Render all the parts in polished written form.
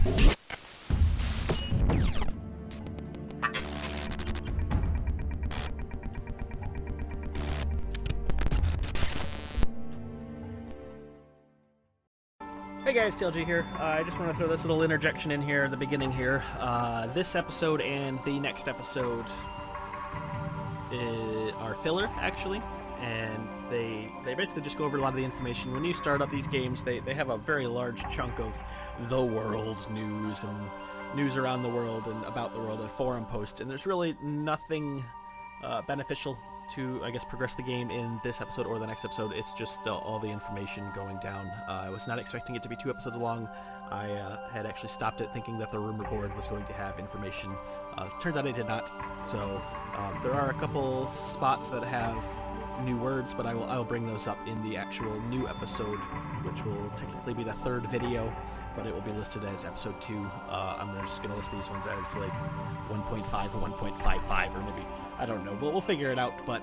Hey guys, TLG here. I just want to throw this little interjection in here at the beginning here. This episode and the next episode are filler, actually, and they basically just go over a lot of the information. When you start up these games, they have a very large chunk of the world news and news around the world and about the world and forum posts, and there's really nothing beneficial to, I guess, progress the game in this episode or the next episode. It's just all the information going down. I was not expecting it to be 2 episodes long. I had actually stopped it thinking that the rumor board was going to have information. Turns out it did not. So there are a couple spots that have new words, but I will bring those up in the actual new episode, which will technically be the 3rd video, but it will be listed as episode 2. I'm just going to list these ones as like 1.5 and 1.55, or maybe, I don't know, but we'll figure it out. But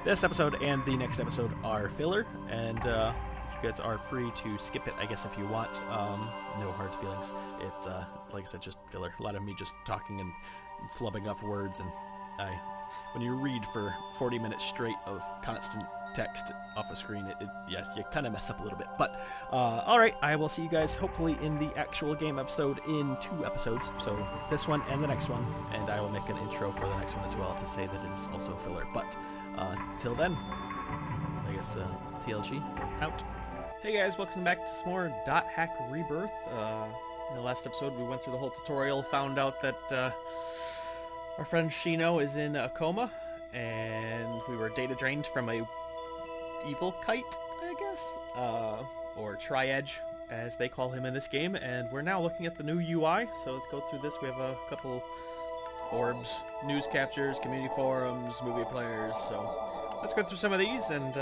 this episode and the next episode are filler, and you guys are free to skip it, I guess, if you want. No hard feelings. It's, like I said, just filler. A lot of me just talking and flubbing up words, and when you read for 40 minutes straight of constant text off a screen, yes, you kind of mess up a little bit. But alright, I will see you guys hopefully in the actual game episode in 2 episodes, so this one and the next one, and I will make an intro for the next one as well to say that it is also filler. But till then, I guess TLG out. Hey guys, welcome back to some more .hack Rebirth. In the last episode we went through the whole tutorial, found out that our friend Shino is in a coma, and we were data drained from a evil kite, I guess, or Tri-Edge, as they call him in this game, and we're now looking at the new UI, so let's go through this. We have a couple orbs, news captures, community forums, movie players, so let's go through some of these and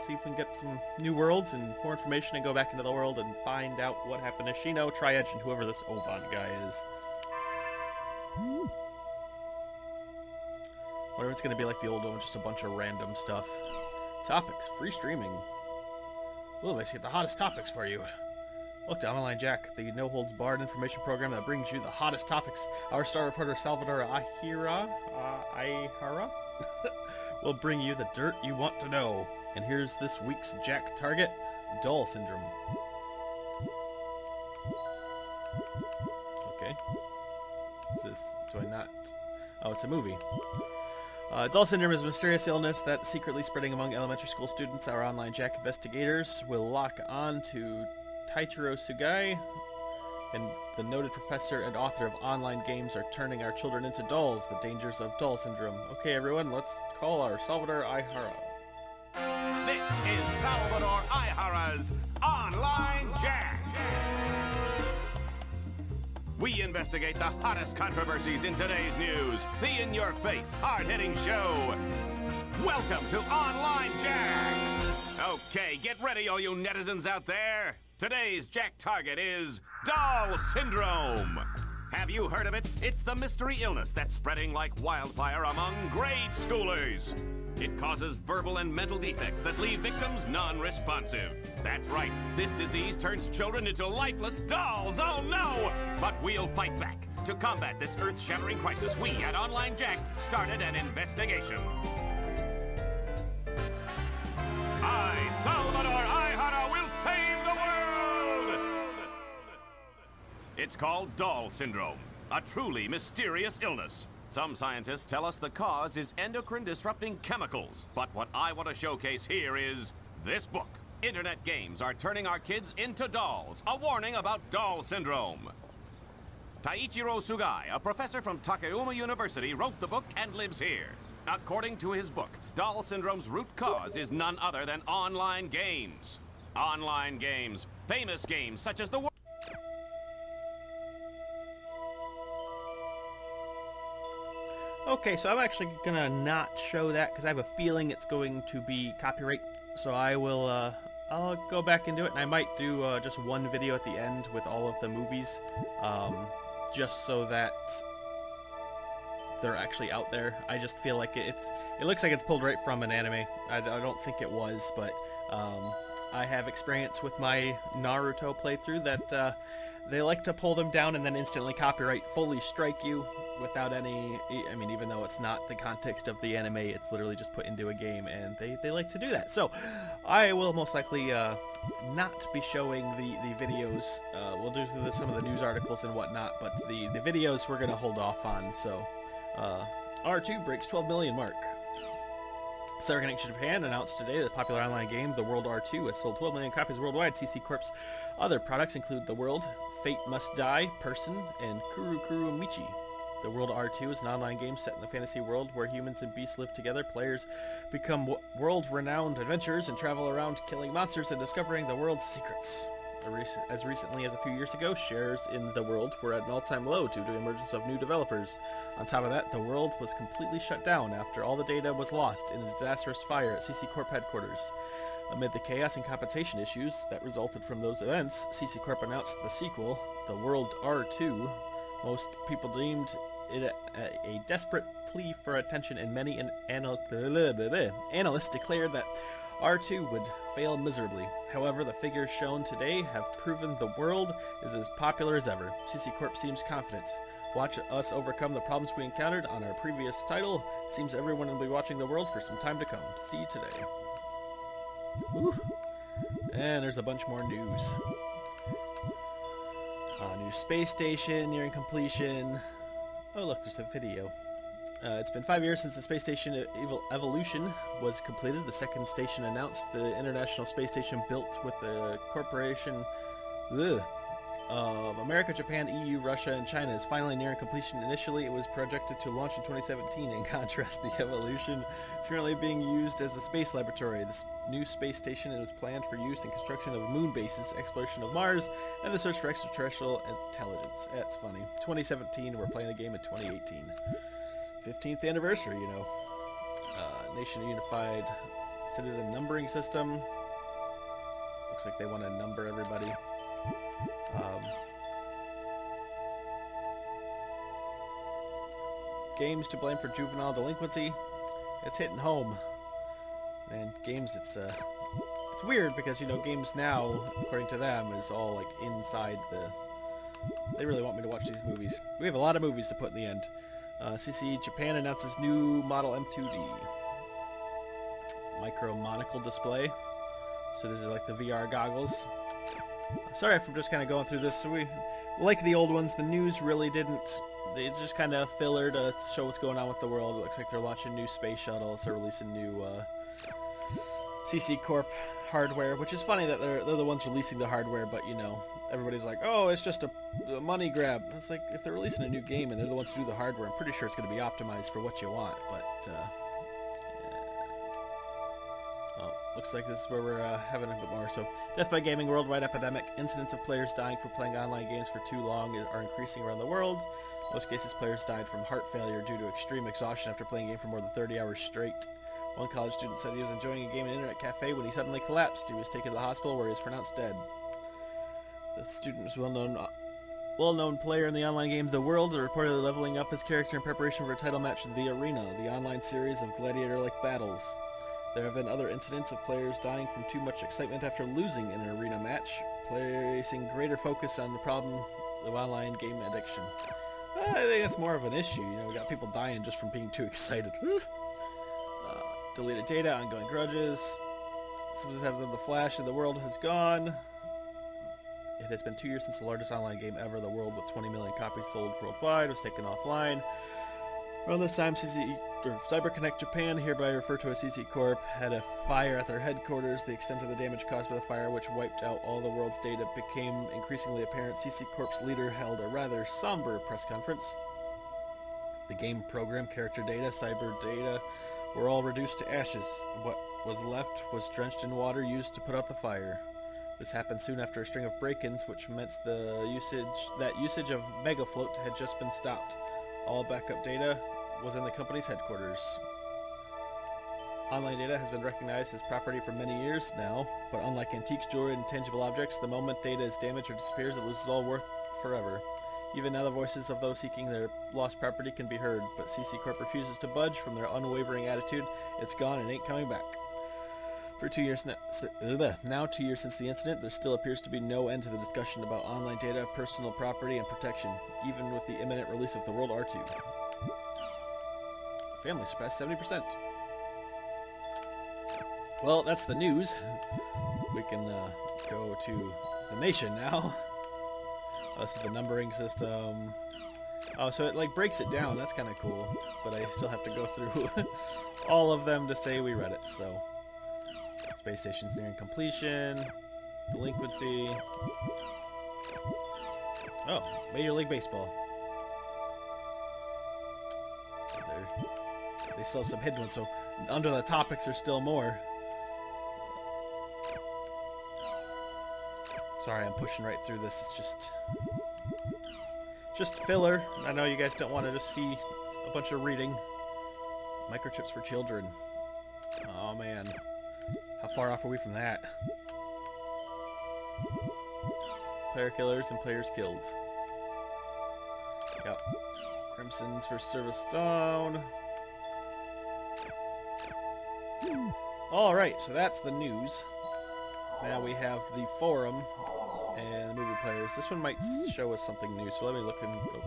see if we can get some new worlds and more information and go back into the world and find out what happened to Shino, Tri-Edge, and whoever this Ovan guy is. Wonder if it's going to be like the old one, just a bunch of random stuff. Topics, free streaming. We'll basically get the hottest topics for you. Look to Online Jack, the no-holds-barred information program that brings you the hottest topics. Our star reporter Salvador Aihara will bring you the dirt you want to know. And here's this week's Jack target, Doll Syndrome. Okay. Do I not... Oh, it's a movie. Doll Syndrome is a mysterious illness that's secretly spreading among elementary school students. Our Online Jack investigators will lock on to Taichiro Sugai, and the noted professor and author of online games, are turning our children into dolls. The dangers of Doll Syndrome. Okay, everyone, let's call our Salvador Aihara. This is Salvador Aihara's Online Jack. We investigate the hottest controversies in today's news. The in-your-face, hard-hitting show. Welcome to Online Jack. Okay, get ready, all you netizens out there. Today's Jack target is Doll Syndrome. Have you heard of it? It's the mystery illness that's spreading like wildfire among grade schoolers. It causes verbal and mental defects that leave victims non-responsive. That's right, this disease turns children into lifeless dolls, oh no! But we'll fight back. To combat this earth-shattering crisis, we at Online Jack started an investigation. I, Salvador Aihara, will save the world! It's called Doll Syndrome, a truly mysterious illness. Some scientists tell us the cause is endocrine-disrupting chemicals, but what I want to showcase here is this book. Internet games are turning our kids into dolls. A warning about Doll Syndrome. Taichiro Sugai, a professor from Takayama University, wrote the book and lives here. According to his book, Doll Syndrome's root cause is none other than online games. Online games, famous games such as the Okay, so I'm actually gonna not show that because I have a feeling it's going to be copyright. So I will, I'll go back and do it, and I might do just one video at the end with all of the movies, just so that they're actually out there. I just feel like it looks like it's pulled right from an anime. I don't think it was, but I have experience with my Naruto playthrough that they like to pull them down and then instantly copyright fully strike you without any, I mean, even though it's not the context of the anime, it's literally just put into a game, and they like to do that. So I will most likely not be showing the videos. We'll do some of the news articles and whatnot, but the videos we're going to hold off on. So R2 breaks 12 million mark. Serpentza Japan announced today that the popular online game The World R2 has sold 12 million copies worldwide. CC Corp's other products include The World, Fate Must Die, Person, and Kuru Kuru Michi. The World R2 is an online game set in the fantasy world where humans and beasts live together. Players become world-renowned adventurers and travel around killing monsters and discovering the world's secrets. As recently as a few years ago, shares in The World were at an all-time low due to the emergence of new developers. On top of that, The World was completely shut down after all the data was lost in a disastrous fire at CC Corp headquarters. Amid the chaos and compensation issues that resulted from those events, CC Corp announced the sequel, The World R2. Most people deemed it a desperate plea for attention, and many analysts declared that R2 would fail miserably. However, the figures shown today have proven The World is as popular as ever. CC Corp seems confident. Watch us overcome the problems we encountered on our previous title. Seems everyone will be watching The World for some time to come. See you today. Woo. And there's a bunch more news. New space station nearing completion. Oh look, there's a video. It's been 5 years since the space station Evolution was completed. The second station announced, the International Space Station built with the corporation of America, Japan, EU, Russia, and China, is finally nearing completion. Initially, it was projected to launch in 2017. In contrast, the Evolution is currently being used as a space laboratory. This new space station is planned for use in construction of moon bases, exploration of Mars, and the search for extraterrestrial intelligence. That's funny. 2017, we're playing the game in 2018. 15th anniversary, you know. Nation Unified Citizen Numbering System. Looks like they want to number everybody. Games to blame for juvenile delinquency. It's hitting home. Man, games, it's weird because, you know, games now, according to them, is all like inside the... They really want me to watch these movies. We have a lot of movies to put in the end. CC Japan announces new model M2D. Micro monocle display. So this is like the VR goggles. Sorry if I'm just kind of going through this. So we, like the old ones, the news really didn't... It's just kind of filler to show what's going on with the world. It looks like they're launching new space shuttles. They're releasing new CC Corp hardware, which is funny that they're the ones releasing the hardware, but, you know, everybody's like, oh, it's just a money grab. It's like, if they're releasing a new game and they're the ones to do the hardware, I'm pretty sure it's going to be optimized for what you want, but, well, looks like this is where we're having a bit more. So, death by gaming, worldwide epidemic. Incidents of players dying for playing online games for too long are increasing around the world. In most cases, players died from heart failure due to extreme exhaustion after playing a game for more than 30 hours straight. One college student said he was enjoying a game in an internet cafe when he suddenly collapsed. He was taken to the hospital where he was pronounced dead. The student was a well-known player in the online game The World, reportedly leveling up his character in preparation for a title match in The Arena, the online series of gladiator-like battles. There have been other incidents of players dying from too much excitement after losing in an arena match, placing greater focus on the problem of online game addiction. I think that's more of an issue. You know, we got people dying just from being too excited. Deleted data, ongoing grudges. Some have said the Flash in The World has gone. It has been 2 years since the largest online game ever, The World, with 20 million copies sold worldwide, was taken offline. Around this time, CyberConnect Japan, hereby referred to as CC Corp, had a fire at their headquarters. The extent of the damage caused by the fire, which wiped out all the world's data, became increasingly apparent. CC Corp's leader held a rather somber press conference. The game program, character data, cyber data were all reduced to ashes. What was left was drenched in water used to put out the fire. This happened soon after a string of break-ins, which meant the usage of Megafloat had just been stopped. All backup data was in the company's headquarters. Online data has been recognized as property for many years now, but unlike antiques, jewelry, and tangible objects, the moment data is damaged or disappears, it loses all worth forever. Even now, the voices of those seeking their lost property can be heard, but CC Corp refuses to budge from their unwavering attitude. It's gone and ain't coming back. For 2 years now, 2 years since the incident, there still appears to be no end to the discussion about online data, personal property, and protection, even with the imminent release of the World R2. Family surpassed 70%. Well, that's the news. We can go to the nation now. This is the numbering system. Oh, so it like breaks it down. That's kind of cool. But I still have to go through all of them to say we read it. So, space station's nearing completion. Delinquency. Oh, Major League Baseball. They still have some hidden ones. So under the topics, there's still more. Sorry, I'm pushing right through this. It's just filler. I know you guys don't want to just see a bunch of reading. Microchips for children. Oh man, how far off are we from that? Player killers and players killed. Yep. Crimson's for Service Stone. All right, so that's the news. Now we have the forum and movie players. This one might show us something new, so let me look and go.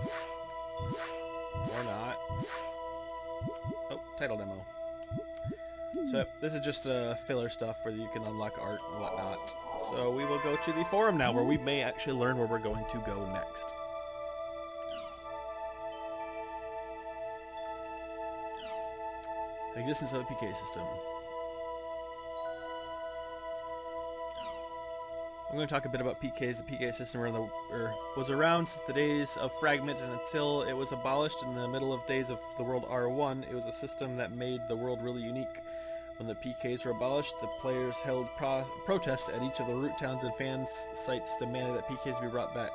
Or not. Oh, title demo. So this is just filler stuff where you can unlock art and whatnot. So we will go to the forum now, where we may actually learn where we're going to go next. The existence of a PK system. I'm going to talk a bit about PKs. The PK system was around since the days of Fragment, and until it was abolished in the middle of days of the World R1, it was a system that made the world really unique. When the PKs were abolished, the players held protests at each of the root towns and fans' sites demanding that PKs be brought back.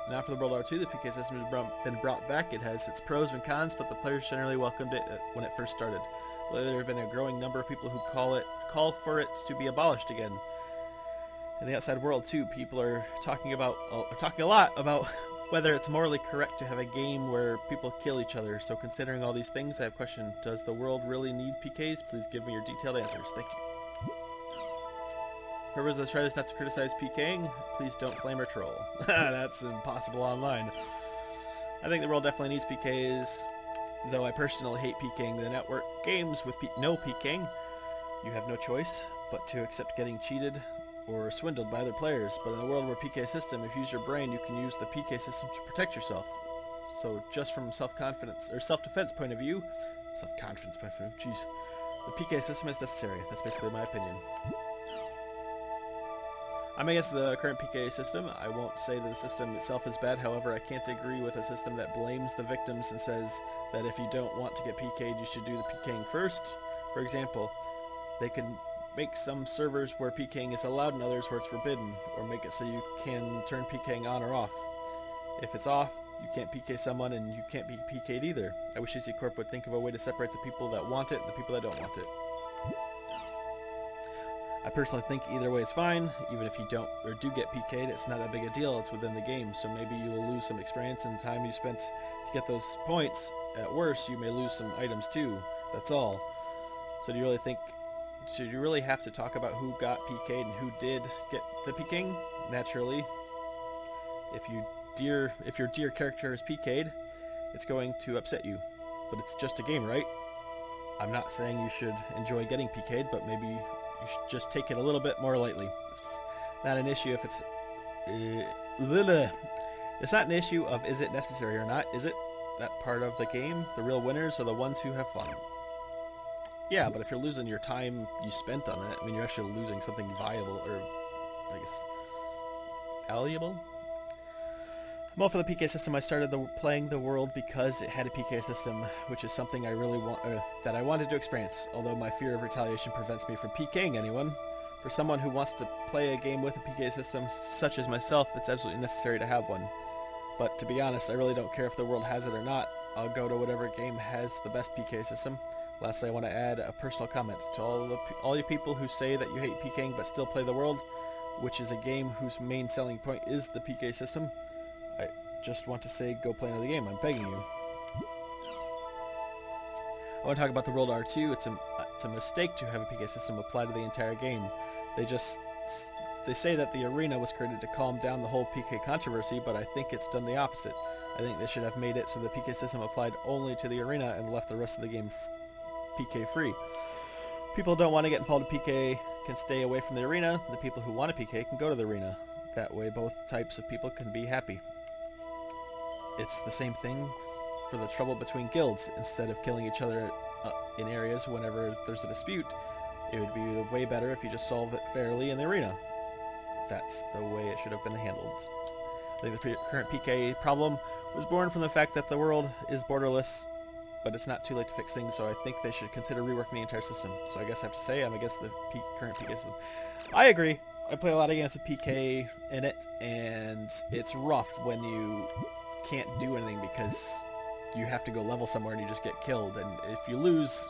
Now for the World R2, the PK system has been brought back. It has its pros and cons, but the players generally welcomed it when it first started. There have been a growing number of people who call for it to be abolished again. In the outside world too, people are talking a lot about whether it's morally correct to have a game where people kill each other. So considering all these things, I have a question. Does the world really need PKs? Please give me your detailed answers. Thank you. Whoever does try this not to criticize PKing, please don't flame or troll. That's impossible online. I think the world definitely needs PKs, though I personally hate PKing. The network games with no PKing, you have no choice but to accept getting cheated or swindled by other players. But in a world where PK system, if you use your brain, you can use the PK system to protect yourself. So just from self-confidence or self-defense point of view, jeez, the PK system is necessary. That's basically my opinion. I'm against the current PK system. I won't say that the system itself is bad. However, I can't agree with a system that blames the victims and says that if you don't want to get PK'd, you should do the PKing first. For example, they could make some servers where PKing is allowed and others where it's forbidden, or make it so you can turn PKing on or off. If it's off, you can't PK someone and you can't be PK'd either. I wish EC Corp would think of a way to separate the people that want it and the people that don't want it. I personally think either way is fine. Even if you don't or do get PK'd, it's not that big a deal. It's within the game, so maybe you will lose some experience and time you spent to get those points. At worst, you may lose some items too. That's all. So do you really think... Should you really have to talk about who got PK'd and who did get the PKing? Naturally, if your dear character is PK'd, it's going to upset you. But it's just a game, right? I'm not saying you should enjoy getting PK'd, but maybe you should just take it a little bit more lightly. It's not an issue if it's... It's not an issue of is it necessary or not, is it? That part of the game, the real winners are the ones who have fun. Yeah, but if you're losing your time you spent on it, I mean, you're actually losing something valuable, or, I guess, valuable? I'm all for the PK system. I started playing the world because it had a PK system, which is something I really that I wanted to experience, although my fear of retaliation prevents me from PKing anyone. For someone who wants to play a game with a PK system, such as myself, it's absolutely necessary to have one. But to be honest, I really don't care if the world has it or not. I'll go to whatever game has the best PK system. Lastly, I want to add a personal comment to all you people who say that you hate PKing but still play the world, which is a game whose main selling point is the PK system. I just want to say go play another game. I'm begging you. want to talk about the World R2. It's a mistake to have a PK system apply to the entire game. They say that the arena was created to calm down the whole PK controversy, but I think it's done the opposite. I think they should have made it so the PK system applied only to the arena and left the rest of the game PK free. People who don't want to get involved in PK can stay away from the arena. The people who want to PK can go to the arena. That way both types of people can be happy. It's the same thing for the trouble between guilds. Instead of killing each other in areas whenever there's a dispute, it would be way better if you just solve it fairly in the arena. That's the way it should have been handled. I think the current PK problem was born from the fact that the world is borderless, but it's not too late to fix things, so I think they should consider reworking the entire system. So I guess I have to say I'm against the current PK system. I agree. I play a lot of games with PK in it, and it's rough when you can't do anything because you have to go level somewhere and you just get killed. And if you lose,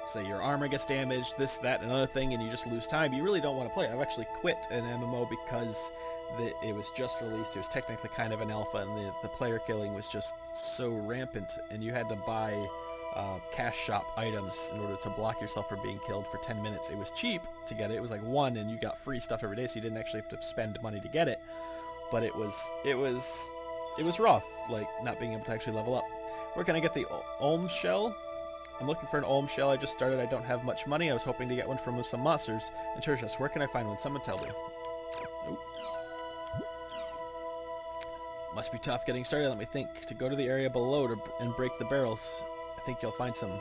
say your armor gets damaged, this, that, and another thing, and you just lose time, you really don't want to play. I've actually quit an MMO because it was just released. It was technically kind of an alpha, and the player killing was just so rampant, and you had to buy cash shop items in order to block yourself from being killed for 10 minutes. It was cheap to get it. It was like 1, and you got free stuff every day, so you didn't actually have to spend money to get it. But it was rough, like not being able to actually level up. Where can I get the Olm shell? I'm looking for an Olm shell. I just started. I don't have much money. I was hoping to get one from some monsters and treasure chests. Where can I find one? Someone tell me. Oops. Must be tough getting started. Let me think. To go to the area below and break the barrels. I think you'll find some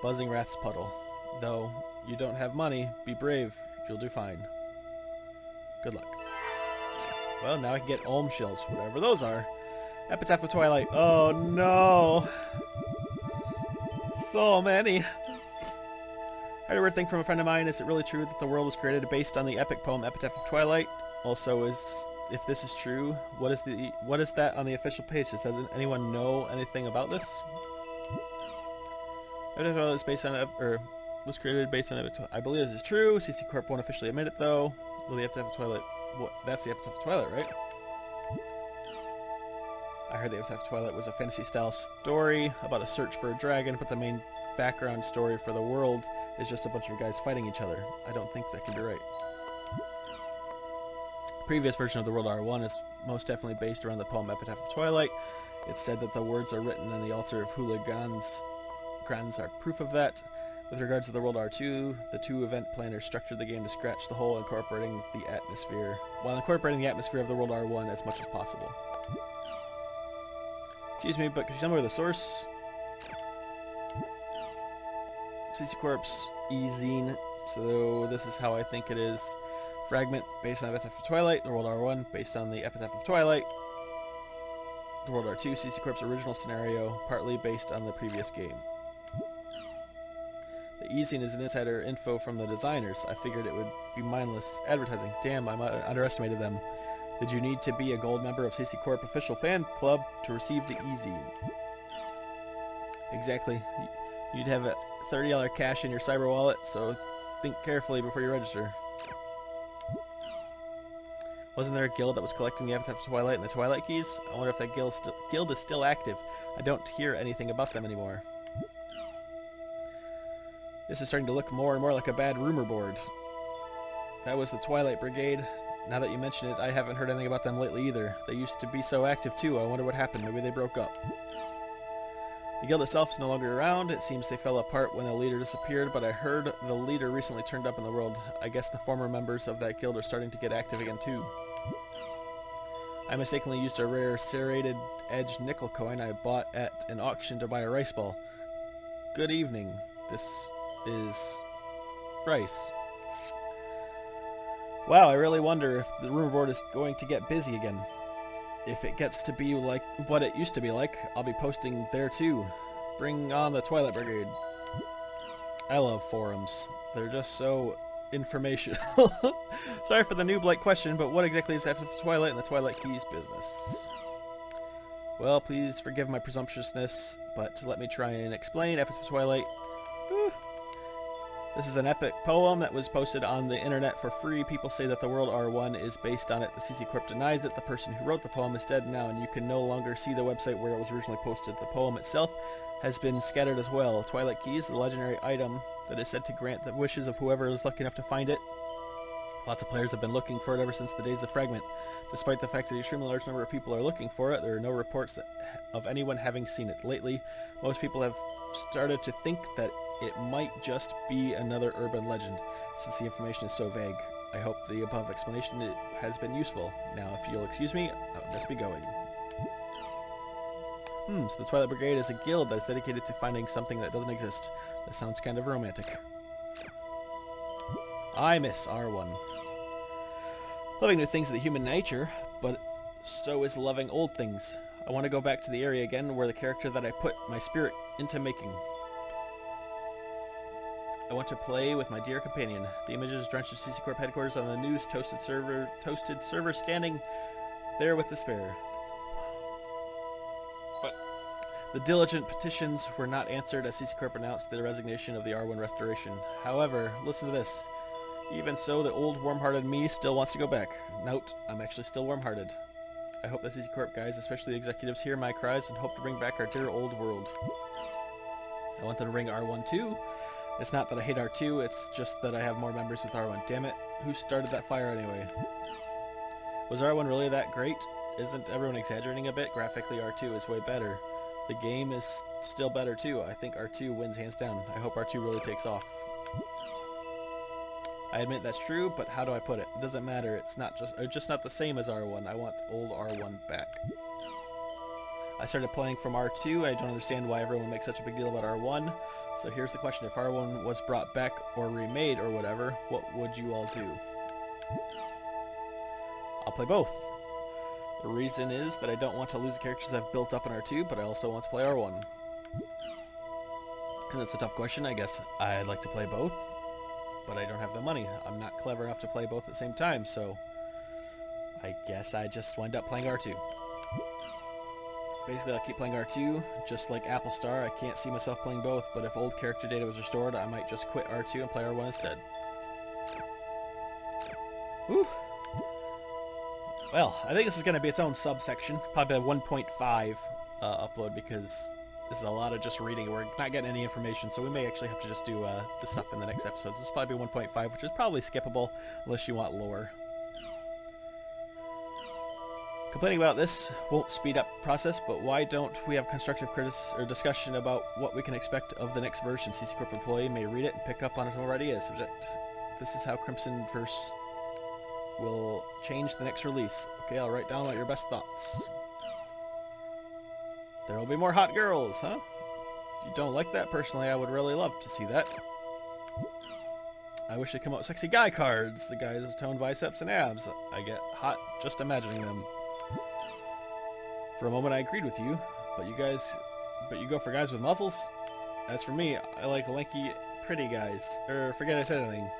buzzing rath's puddle. Though you don't have money, be brave. You'll do fine. Good luck. Well, now I can get Olm shells, whatever those are. Epitaph of Twilight. Oh no! So many. I heard a weird thing from a friend of mine. Is it really true that the world was created based on the epic poem Epitaph of Twilight? Also, if this is true, what is that on the official page? Does anyone know anything about this? Epitaph of Twilight is based on was created based on Epitaph. I believe this is true. CC Corp won't officially admit it though. Well, the Epitaph of Twilight. What? That's the Epitaph of Twilight, right? I heard the Epitaph of Twilight was a fantasy-style story about a search for a dragon, but the main background story for the world is just a bunch of guys fighting each other. I don't think that can be right. Previous version of the World R1 is most definitely based around the poem Epitaph of Twilight. It's said that the words are written on the altar of hooligans. Grans are proof of that. With regards to the World R2, the two event planners structured the game to scratch the hole, incorporating the atmosphere, while incorporating the atmosphere of the World R1 as much as possible. Excuse me, but could you tell me where the source? CC Corp's E-Zine. So this is how I think it is. Fragment based on Epitaph of Twilight. The World R1 based on the Epitaph of Twilight. The World R2, CC Corp's original scenario, partly based on the previous game. The E-Zine is an insider info from the designers. I figured it would be mindless advertising. Damn, I underestimated them. Did you need to be a gold member of CC Corp official fan club to receive the E-Zine? Exactly. You'd have a $30 cash in your cyber wallet, so think carefully before you register. Wasn't there a guild that was collecting the Epitaph of Twilight and the Twilight Keys? I wonder if that guild is still active. I don't hear anything about them anymore. This is starting to look more and more like a bad rumor board. That was the Twilight Brigade. Now that you mention it, I haven't heard anything about them lately either. They used to be so active too. I wonder what happened. Maybe they broke up. The guild itself is no longer around. It seems they fell apart when the leader disappeared, but I heard the leader recently turned up in the world. I guess the former members of that guild are starting to get active again too. I mistakenly used a rare serrated edge nickel coin I bought at an auction to buy a rice ball. Good evening. This is Rice. Wow, I really wonder if the rumor board is going to get busy again. If it gets to be like what it used to be like, I'll be posting there too. Bring on the Twilight Brigade. I love forums. They're just so informational. Sorry for the noob-like question, but what exactly is Epitaph of Twilight and the Twilight Keys business? Well, please forgive my presumptuousness, but let me try and explain. Epitaph of Twilight. This is an epic poem that was posted on the internet for free. People say that the World R1 is based on it. The CC Corp denies it. The person who wrote the poem is dead now, and you can no longer see the website where it was originally posted. The poem itself has been scattered as well. Twilight Key is the legendary item that is said to grant the wishes of whoever is lucky enough to find it. Lots of players have been looking for it ever since the days of Fragment. Despite the fact that an extremely large number of people are looking for it, there are no reports of anyone having seen it. Lately, most people have started to think that it might just be another urban legend, since the information is so vague. I hope the above explanation has been useful. Now, if you'll excuse me, I'll just be going. So the Twilight Brigade is a guild that's dedicated to finding something that doesn't exist. That sounds kind of romantic. I miss R1. Loving new things is the human nature, but so is loving old things. I want to go back to the area again where the character that I put my spirit into making. I want to play with my dear companion. The images drenched in CC Corp headquarters on the news toasted server standing there with despair. But the diligent petitions were not answered as CC Corp announced the resignation of the R1 restoration. However, listen to this. Even so, the old warm-hearted me still wants to go back. Note, I'm actually still warm-hearted. I hope the CC Corp guys, especially the executives, hear my cries and hope to bring back our dear old world. I want them to ring R1 too. It's not that I hate R2, it's just that I have more members with R1. Damn it, who started that fire anyway? Was R1 really that great? Isn't everyone exaggerating a bit? Graphically, R2 is way better. The game is still better too. I think R2 wins hands down. I hope R2 really takes off. I admit that's true, but how do I put it? It doesn't matter. It's just not the same as R1. I want old R1 back. I started playing from R2. I don't understand why everyone makes such a big deal about R1. So here's the question. If R1 was brought back or remade or whatever, what would you all do? I'll play both. The reason is that I don't want to lose the characters I've built up in R2, but I also want to play R1. And that's a tough question. I guess I'd like to play both, but I don't have the money. I'm not clever enough to play both at the same time, so I guess I just wind up playing R2. Basically, I'll keep playing R2, just like Apple Star. I can't see myself playing both, but if old character data was restored, I might just quit R2 and play R1 instead. Whew. Well, I think this is going to be its own subsection, probably a 1.5 upload, because this is a lot of just reading. We're not getting any information, so we may actually have to just do this stuff in the next episode. This will probably be 1.5, which is probably skippable, unless you want lore. Complaining about this won't speed up the process, but why don't we have constructive discussion about what we can expect of the next version? CC Corp employee may read it and pick up on it already as subject. This is how Crimson Verse will change the next release. Okay, I'll write down your best thoughts. There will be more hot girls, huh? If you don't like that, personally, I would really love to see that. I wish they'd come out with sexy guy cards. The guys with toned biceps and abs. I get hot just imagining them. For a moment I agreed with you, but you go for guys with muscles? As for me, I like lanky, pretty guys. Forget I said anything.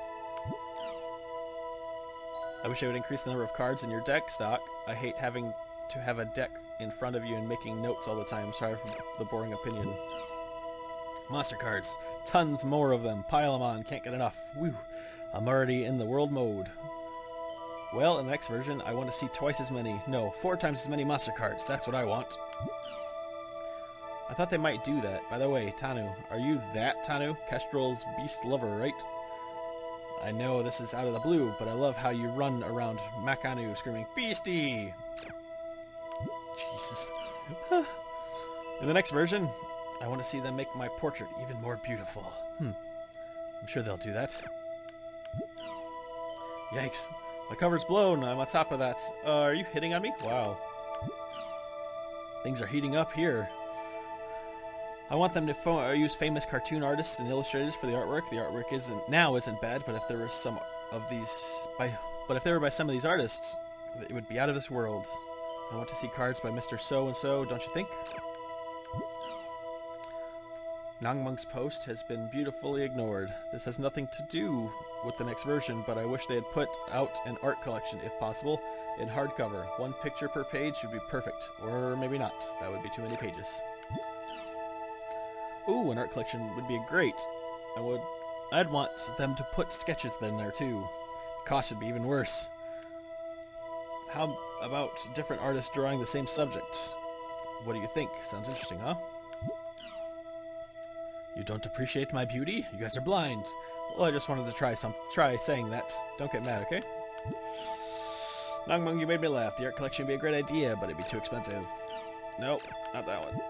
I wish I would increase the number of cards in your deck stock. I hate having to have a deck in front of you and making notes all the time. Sorry for the boring opinion. Monster cards. Tons more of them. Pile them on. Can't get enough. Woo. I'm already in the world mode. Well, in the next version, I want to see twice as many. No, 4 times as many monster cards. That's what I want. I thought they might do that. By the way, Tanu, are you that Tanu? Kestrel's beast lover, right? I know this is out of the blue, but I love how you run around Makanu screaming, Beastie! Jesus. In the next version, I want to see them make my portrait even more beautiful. I'm sure they'll do that. Yikes. My cover's blown. I'm on top of that. Are you hitting on me? Wow. Things are heating up here. I want them to use famous cartoon artists and illustrators for the artwork. The artwork isn't bad, but if there were some of these if they were by some of these artists, it would be out of this world. I want to see cards by Mr. So-and-so, don't you think? Nangmung's post has been beautifully ignored. This has nothing to do with the next version, but I wish they had put out an art collection, if possible, in hardcover. 1 picture per page would be perfect. Or maybe not. That would be too many pages. Ooh, an art collection would be great. I'd want them to put sketches in there too. Cost would be even worse. How about different artists drawing the same subject? What do you think? Sounds interesting, huh? You don't appreciate my beauty? You guys are blind. Well, I just wanted to try saying that. Don't get mad, okay? Nongmung, you made me laugh. The art collection would be a great idea, but it'd be too expensive. Nope, not that one.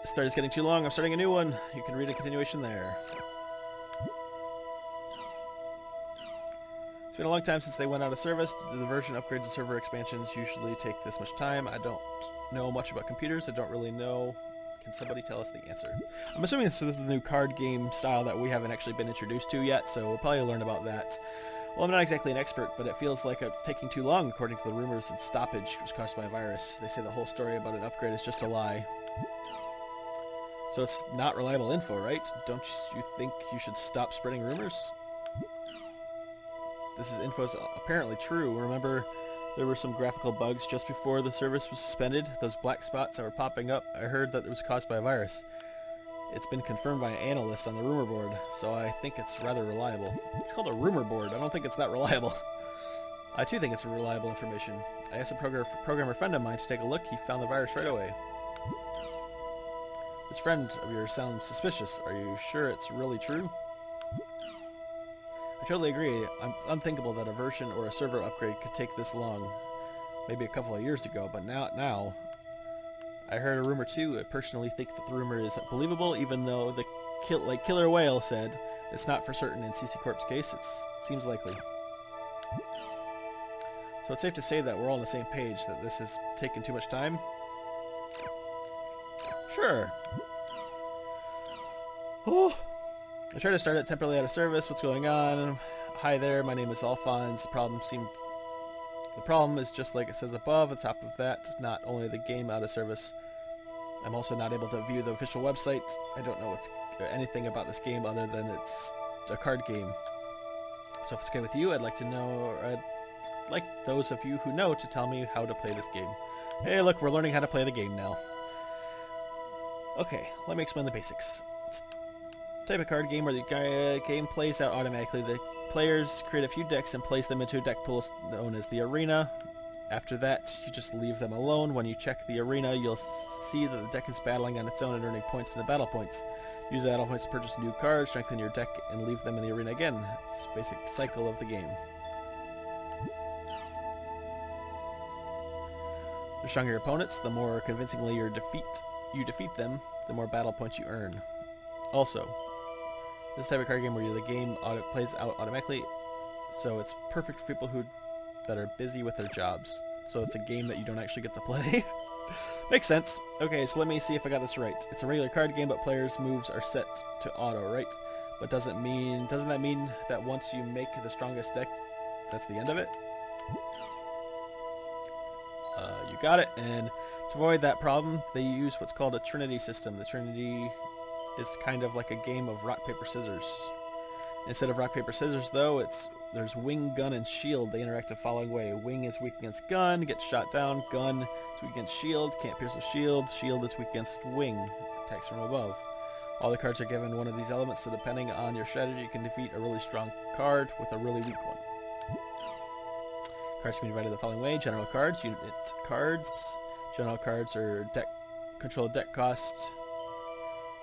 The story's getting too long. I'm starting a new one. You can read a continuation there. It's been a long time since they went out of service. The version upgrades and server expansions usually take this much time. I don't know much about computers. I don't really know. Can somebody tell us the answer? I'm assuming this is the new card game style that we haven't actually been introduced to yet, so we'll probably learn about that. Well, I'm not exactly an expert, but it feels like it's taking too long. According to the rumors, its stoppage was caused by a virus. They say the whole story about an upgrade is just a lie. So it's not reliable info, right? Don't you think you should stop spreading rumors? This info is apparently true. Remember, there were some graphical bugs just before the service was suspended? Those black spots that were popping up, I heard that it was caused by a virus. It's been confirmed by an analyst on the rumor board, so I think it's rather reliable. It's called a rumor board. I don't think it's that reliable. I too think it's reliable information. I asked a programmer friend of mine to take a look. He found the virus right away. This friend of yours sounds suspicious. Are you sure it's really true? I totally agree. It's unthinkable that a version or a server upgrade could take this long. Maybe a couple of years ago, but now. I heard a rumor too. I personally think that the rumor is believable, even though the Killer Whale said it's not for certain in CC Corp's case. It seems likely. So it's safe to say that we're all on the same page, that this has taken too much time? Sure. Oh. I tried to start it temporarily out of service. What's going on? Hi there, my name is Alphonse. The problem is just like it says above. On top of that, not only the game out of service, I'm also not able to view the official website. I don't know anything about this game other than it's a card game. So if it's okay with you, I'd like to know, or I'd like those of you who know to tell me how to play this game. Hey, look, we're learning how to play the game now. Okay, let me explain the basics. It's a type of card game where the game plays out automatically. The players create a few decks and place them into a deck pool known as the arena. After that, you just leave them alone. When you check the arena, you'll see that the deck is battling on its own and earning points in the battle points. Use the battle points to purchase new cards, strengthen your deck, and leave them in the arena again. It's the basic cycle of the game. The stronger your opponents, the more convincingly you defeat them, the more battle points you earn. Also, this type of card game where the game plays out automatically, so it's perfect for people that are busy with their jobs. So it's a game that you don't actually get to play. Makes sense. Okay, so let me see if I got this right. It's a regular card game, but players' moves are set to auto, right? But doesn't that mean that once you make the strongest deck, that's the end of it? You got it. And to avoid that problem, they use what's called a Trinity system. The Trinity is kind of like a game of rock, paper, scissors. Instead of rock, paper, scissors, though, there's wing, gun, and shield. They interact the following way. Wing is weak against gun, gets shot down. Gun is weak against shield, can't pierce a shield. Shield is weak against wing, attacks from above. All the cards are given one of these elements, so depending on your strategy, you can defeat a really strong card with a really weak one. Cards can be divided the following way. General cards, unit cards. General cards are control deck cost,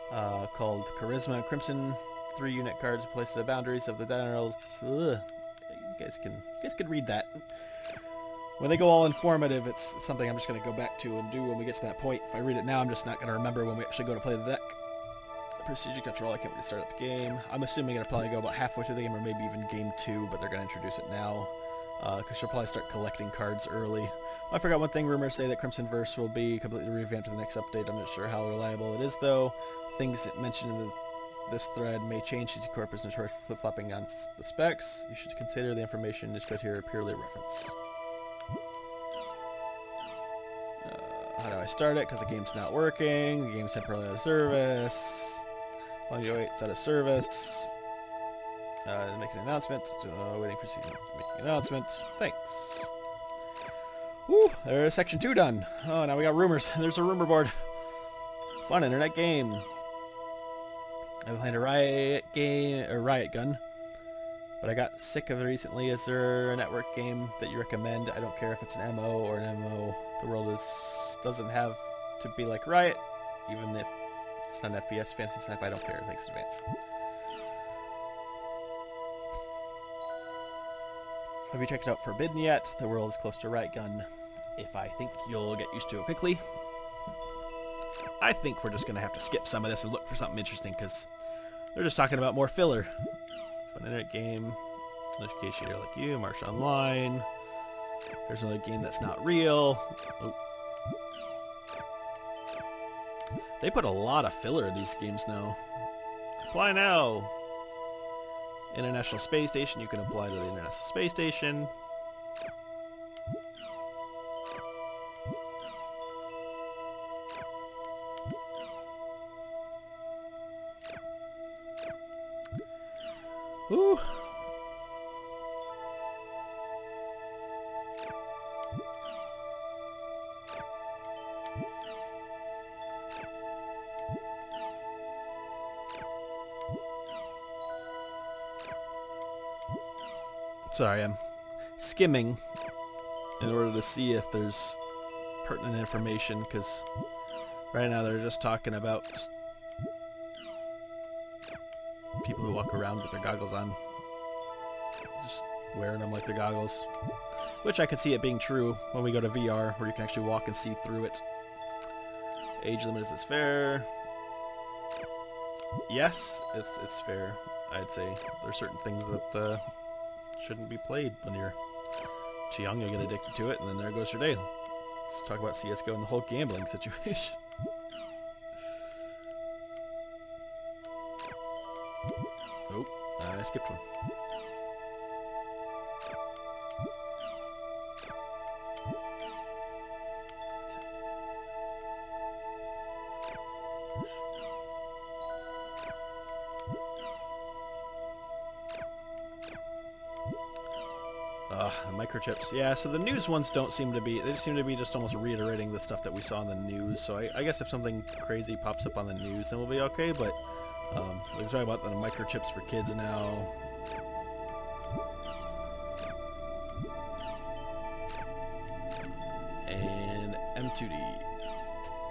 called Charisma and Crimson. 3 unit cards placed at the boundaries of the generals. Ugh. You guys can read that. When they go all informative, it's something I'm just going to go back to and do when we get to that point. If I read it now, I'm just not going to remember when we actually go to play the deck. The procedure control, I can't wait to start up the game. I'm assuming it'll probably go about halfway through the game or maybe even game 2, but they're going to introduce it now. Because she'll probably start collecting cards early. I forgot one thing. Rumors say that Crimson Verse will be completely revamped in the next update. I'm not sure how reliable it is, though. Things mentioned in this thread may change. CC Corp is notorious for flip-flopping on the specs. You should consider the information is here purely a reference. How do I start it? Because the game's not working. The game's temporarily out of service. Long you wait, it's out of service. Make an announcement. Waiting for making an announcement. Thanks. Woo! There's section 2 done. Oh, now we got rumors. There's a rumor board. Fun internet game. I've played a riot gun, but I got sick of it recently. Is there a network game that you recommend? I don't care if it's an MO or an MO. The world doesn't have to be like Riot, even if It's not an FPS, fancy sci-fi, I don't care. Thanks in advance. Have you checked out Forbidden yet? The world is close to right gun. If I think you'll get used to it quickly. I think we're just going to have to skip some of this and look for something interesting, because they're just talking about more filler. Fun internet game. Notification here like you. March Online. There's another game that's not real. Oh. They put a lot of filler in these games now. Apply now. International Space Station. You can apply to the International Space Station. Woo. Sorry, I'm skimming in order to see if there's pertinent information, because right now they're just talking about people who walk around with their goggles on. Just wearing them like their goggles. Which I could see it being true when we go to VR, where you can actually walk and see through it. Age limit, is this fair? Yes, it's fair, I'd say. There's certain things that shouldn't be played when you're too young. You'll get addicted to it, and then there goes your day. Let's talk about CSGO and the whole gambling situation. Oh, I skipped one. The microchips. Yeah, so the news ones don't seem to be, they seem to be just almost reiterating the stuff that we saw in the news. So I guess if something crazy pops up on the news, then we'll be okay, but they're talking about the microchips for kids now. And M2D,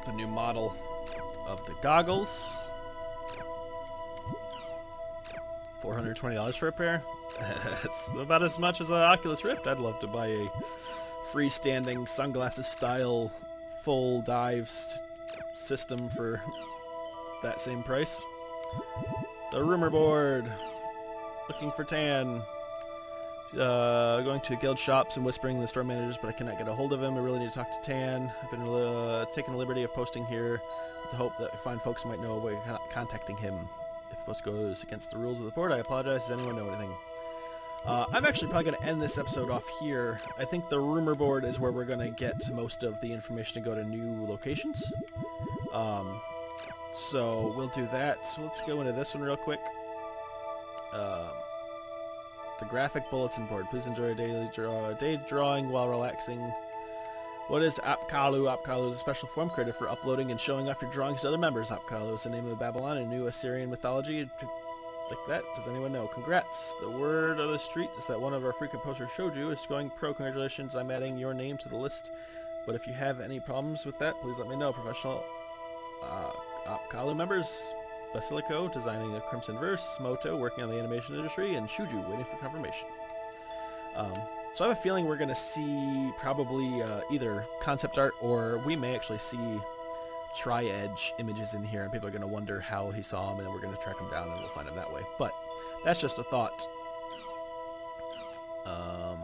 the new model of the goggles. $420 for a pair. That's about as much as an Oculus Rift. I'd love to buy a freestanding sunglasses style full dive system for that same price. The rumor board. Looking for tan. Going to guild shops and whispering to the store managers, but I cannot get a hold of him. I really need to talk to Tan. I've been taking the liberty of posting here with the hope that fine folks might know a way of contacting him. If the post goes against the rules of the board, I apologize. Does anyone know anything? I'm actually probably going to end this episode off here. I think the rumor board is where we're going to get most of the information to go to new locations. So we'll do that. So let's go into this one real quick. The graphic bulletin board. Please enjoy a day drawing while relaxing. What is Apkalu? Apkalu is a special form created for uploading and showing off your drawings to other members. Apkalu is the name of Babylon and new Assyrian mythology. Like that. Does anyone know? Congrats. The word of the street is that one of our frequent posters showed you is going pro. Congratulations. I'm adding your name to the list. But if you have any problems with that, please let me know. Professional Apkalu members. Basilico, designing the Crimson Verse. Moto, working on the animation industry. And Shuju, waiting for confirmation. So I have a feeling we're going to see probably either concept art, or we may actually see tri-edge images in here, and people are going to wonder how he saw them, and then we're going to track them down and we'll find them that way. But that's just a thought. I'm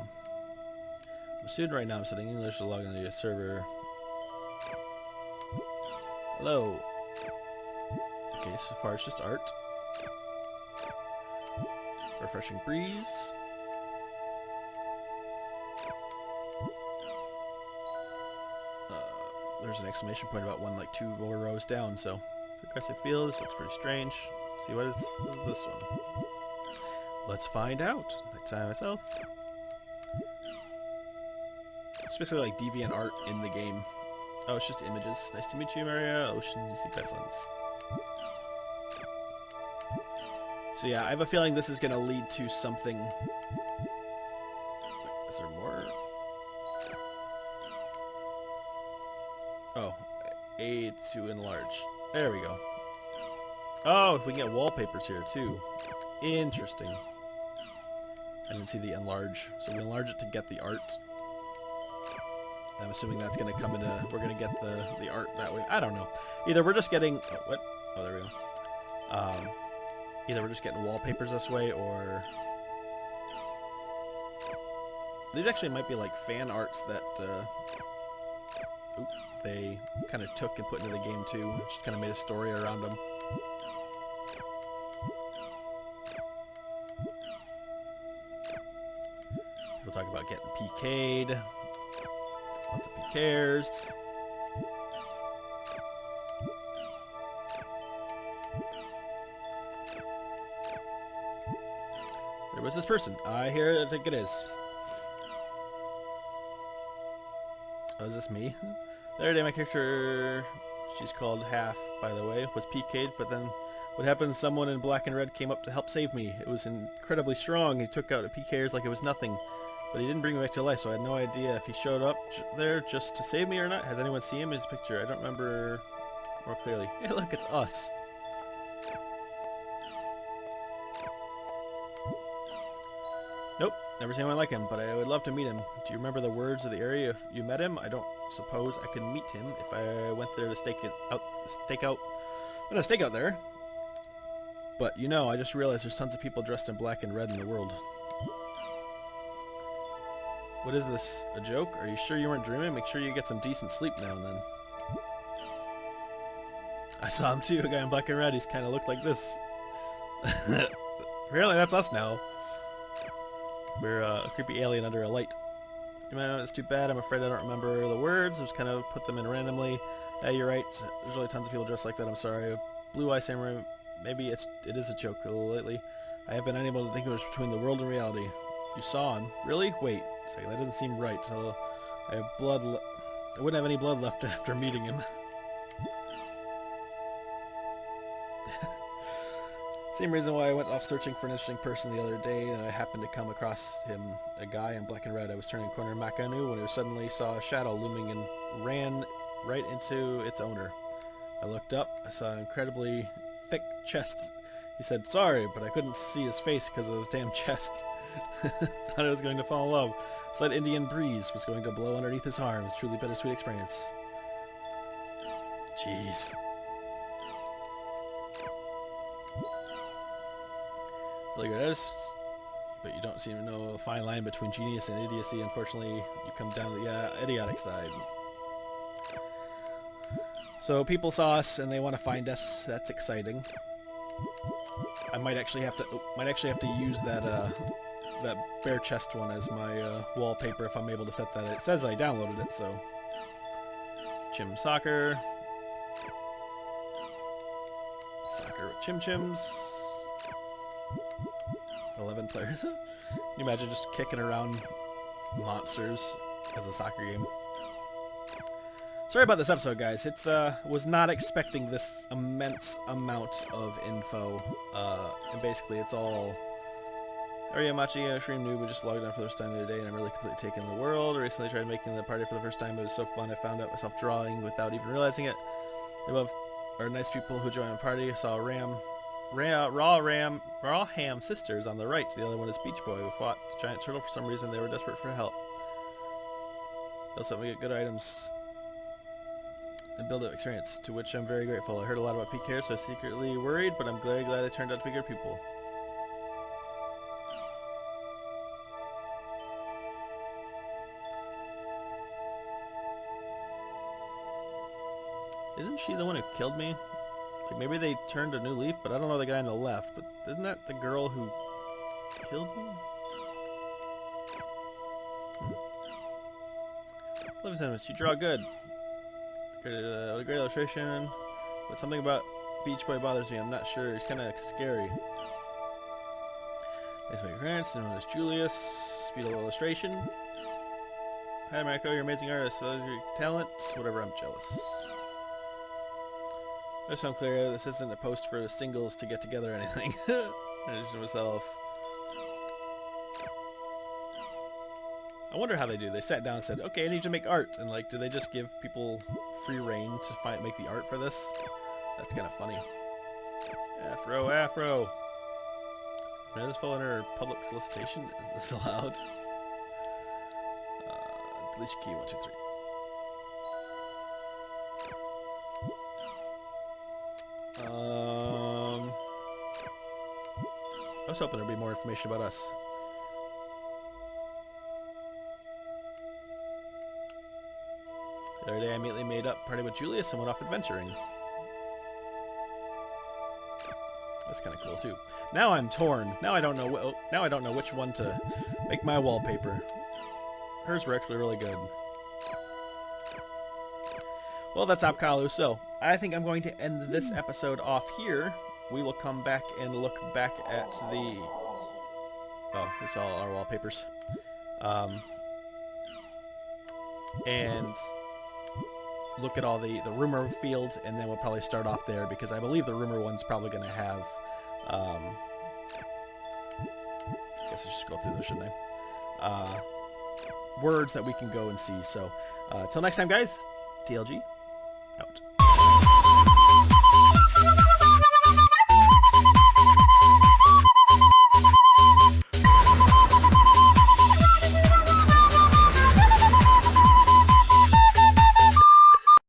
a student right now. I'm studying English to log into a server. Hello. Okay, so far it's just art. Refreshing breeze. There's an exclamation point about one, like 2 more rows down, so aggressive field. This looks pretty strange. Let's see, what is this one? Let's find out. I time myself. It's basically like deviant art in the game. Oh, it's just images. Nice to meet you, Maria. Ocean, you see peasants. So yeah, I have a feeling this is going to lead to something. Is there more? Oh, A to enlarge. There we go. Oh, we can get wallpapers here too. Interesting. I didn't see the enlarge, so we enlarge it to get the art. I'm assuming that's going to come into... We're going to get the art that way. I don't know. Either we're just getting... Oh, what? Oh, there we go. Either we're just getting wallpapers this way, or... These actually might be like fan arts that they kind of took and put into the game too. Just kind of made a story around them. We'll talk about getting PK'd. Lots of PKers. There was this person. I think it is. Oh, is this me? The other day my character, she's called Half, by the way, was PK'd, but then what happened, someone in black and red came up to help save me. It was incredibly strong. He took out PKers like it was nothing, but he didn't bring me back to life, so I had no idea if he showed up there just to save me or not. Has anyone seen him? His picture, I don't remember more clearly. Hey, look, it's us. Nope, never seen anyone like him, but I would love to meet him. Do you remember the words of the area if you met him? I don't suppose I could meet him if I went there to stake out there. But you know, I just realized there's tons of people dressed in black and red in the world. What is this, a joke? Are you sure you weren't dreaming? Make sure you get some decent sleep now and then. I saw him too, a guy in black and red. He's kind of looked like this. Apparently that's us now. We're a creepy alien under a light. You might know it's too bad. I'm afraid I don't remember the words. I just kind of put them in randomly. Yeah, you're right. There's really tons of people dressed like that. I'm sorry. Blue Eye Samurai. Maybe it is a joke lately. I have been unable to distinguish between the world and reality. You saw him? Really? Wait a second. That doesn't seem right. So I have blood. I wouldn't have any blood left after meeting him. Same reason why I went off searching for an interesting person the other day, and I happened to come across him, a guy in black and red. I was turning a corner in Makanu when I suddenly saw a shadow looming and ran right into its owner. I looked up. I saw an incredibly thick chest. He said, sorry, but I couldn't see his face because of those damn chests. Thought I was going to fall in love. Slight Indian breeze was going to blow underneath his arms. Truly bittersweet experience. Jeez. Really good artists, but you don't seem to know a fine line between genius and idiocy. Unfortunately, you come down to the idiotic side. So people saw us and they want to find us. That's exciting. I might actually have to use that that bare chest one as my wallpaper if I'm able to set that. It says I downloaded it, so Chim Soccer with Chim Chims. 11 players. Can you imagine just kicking around monsters as a soccer game? Sorry about this episode, guys. It's was not expecting this immense amount of info. And basically it's all Ariamachi, a stream noob, who just logged on for the first time the other day, and I'm really completely taken in the world. I recently tried making the party for the first time. It was so fun. I found out myself drawing without even realizing it. The above are nice people who joined the party. I saw Raw Ham sisters on the right. The other one is Beach Boy, who fought the giant turtle. For some reason, they were desperate for help. They'll help me get good items and build up experience, to which I'm very grateful. I heard a lot about PK, so I was secretly worried, but I'm very glad they turned out to be good people. Isn't she the one who killed me? Like maybe they turned a new leaf, but I don't know the guy on the left. But isn't that the girl who killed me? Love sentiments. You draw good. A great illustration. But something about Beach Boy bothers me. I'm not sure. He's kind of scary. Nice to meet your parents. Known as Julius. Beautiful illustration. Hi, Marco. You're an amazing artist. So your talent. Whatever. I'm jealous. Just so I'm clear, this isn't a post for the singles to get together or anything. I just myself. I wonder how they do. They sat down and said, okay, I need to make art. And like, do they just give people free reign to make the art for this? That's kind of funny. Afro, Afro. May this fall under public solicitation? Is this allowed? Deletion key 1, 2, 3. I was hoping there'd be more information about us. The other day I immediately made up party with Julius and went off adventuring. That's kind of cool too. Now I'm torn. Now I don't know. Now I don't know which one to make my wallpaper. Hers were actually really good. Well, that's Apkalu. So I think I'm going to end this episode off here. We will come back and look back at the. Oh, we saw our wallpapers. And look at all the rumor field, and then we'll probably start off there because I believe the rumor one's probably going to have. I guess I should go through this, shouldn't I? Words that we can go and see. So, till next time, guys. TLG out.